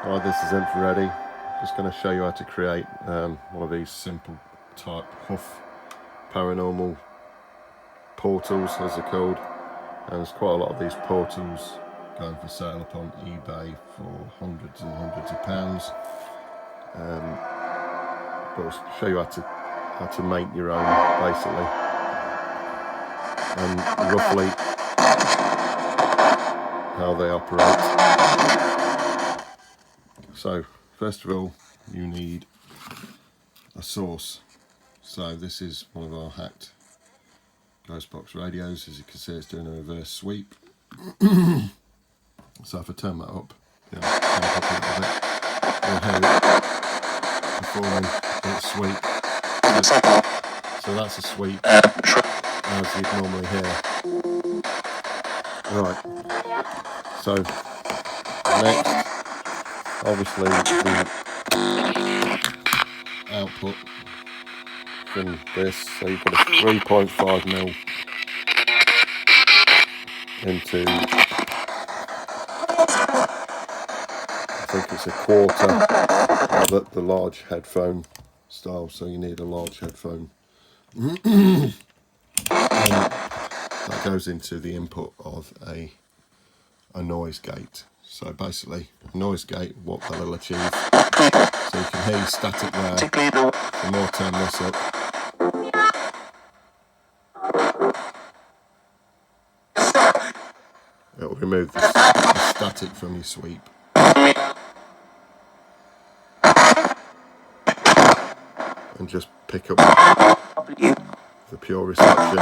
Hi, this is Infrareddy. Just going to show you how to create one of these simple type Huff paranormal portals, as they're called. And there's quite a lot of these portals going for sale upon eBay for hundreds and hundreds of pounds. But I'll show you how to make your own, basically, and roughly how they operate. So first of all, you need a source. So this is one of our hacked Ghostbox radios. As you can see, it's doing a reverse sweep. So if I turn that up, turn it up a little bit, you'll hear it performing its sweep. So that's a sweep, as you'd normally hear. Right, so next, obviously the output from this, so you put a 3.5mm into, I think it's a quarter of the large headphone style, so you need a large headphone. And that goes into the input of a noise gate. So basically, a noise gate, what that'll achieve, so you can hear static there. The more I turn this up, it'll remove the static from your sweep. And just pick up the pure reception.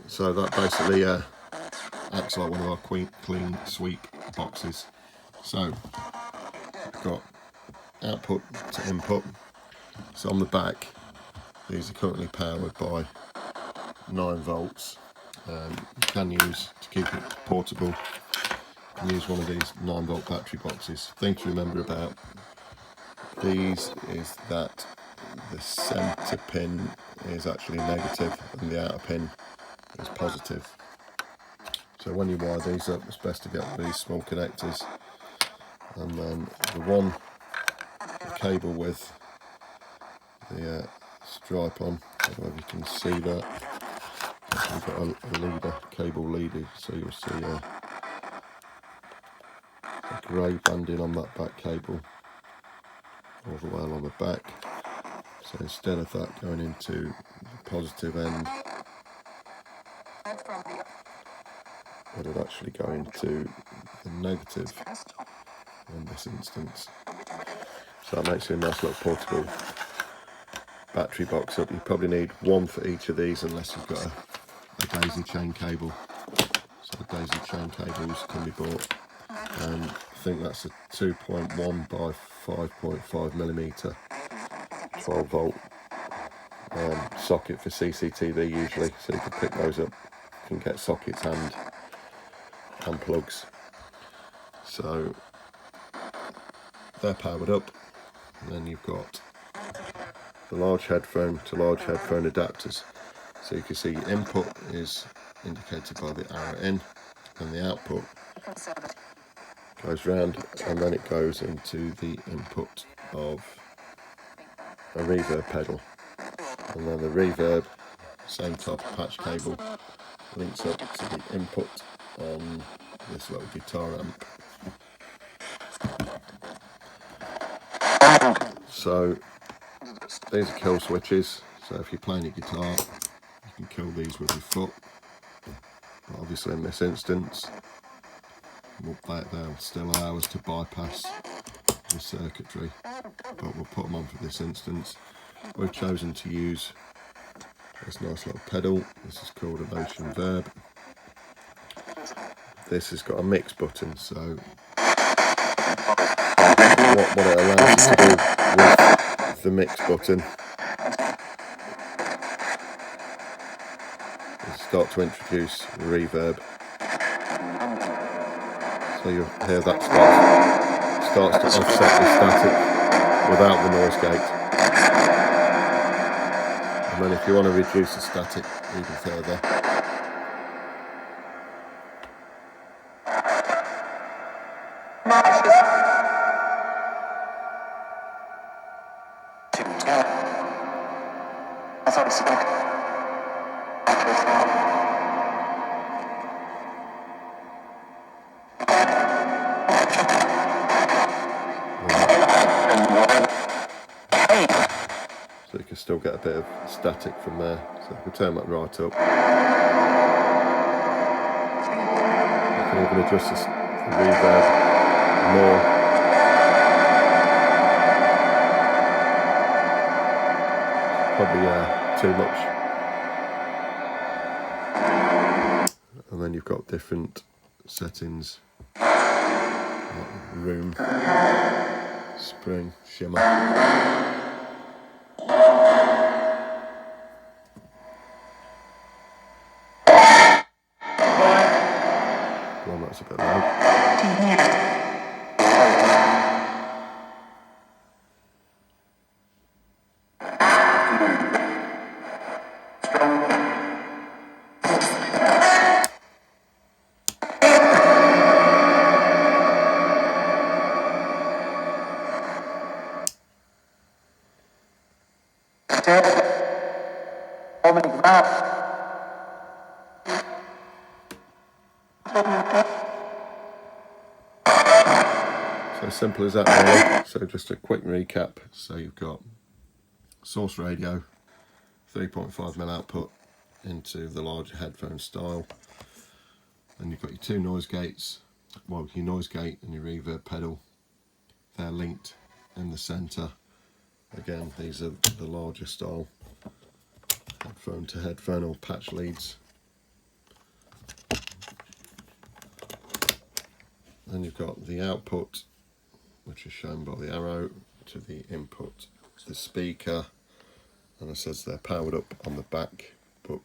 So that basically acts like one of our clean sweep boxes. So we've got output to input. So on the back, these are currently powered by 9 volts. You can use, to keep it portable, you can use one of these 9-volt battery boxes. The thing to remember about these is that the centre pin is actually negative and the outer pin is positive. So when you wire these up, it's best to get these small connectors, and then the cable with the stripe on. I don't know if you can see that. We've got a leader, cable leader, so you'll see a grey banding on that back cable all the way along the back. So instead of that going into the positive end, it'll actually go into the negative in this instance. So that makes it a nice little portable battery box up. You probably need one for each of these unless you've got a daisy chain cable. So the daisy chain cables can be bought. I think that's a 2.1 by 5.5mm 12 volt socket for CCTV usually, so you can pick those up. You can get sockets and plugs. So they're powered up, and then you've got the large headphone to large headphone adapters. So you can see input is indicated by the arrow in, and the output goes round, and then it goes into the input of a reverb pedal, and then the reverb, same type of patch cable, links up to the input on this little guitar amp. So these are kill switches, so if you're playing a guitar you can kill these with your foot, but obviously in this instance they'll still allow us to bypass the circuitry, but we'll put them on for this instance. We've chosen to use this nice little pedal. This is called a Motion Verb. This has got a mix button, so what it allows you to do with the mix button is start to introduce reverb. So you'll hear that starts to offset the static without the noise gate. And then if you want to reduce the static even further, So you can still get a bit of static from there. So if we turn that right up, you can even adjust the reverb more. Probably too much. And then you've got different settings, like room, spring, shimmer. Well, that's a bit loud. So simple as that really. So just a quick recap. So you've got source radio, 3.5mm output into the larger headphone style. And you've got your two noise gates, well, your noise gate and your reverb pedal. They're linked in the centre. Again, these are the larger style headphone to headphone or patch leads. Then you've got the output, which is shown by the arrow, to the input, the speaker, and it says they're powered up on the back, but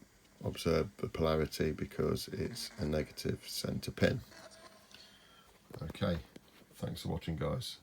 observe the polarity because it's a negative centre pin. Okay, thanks for watching guys.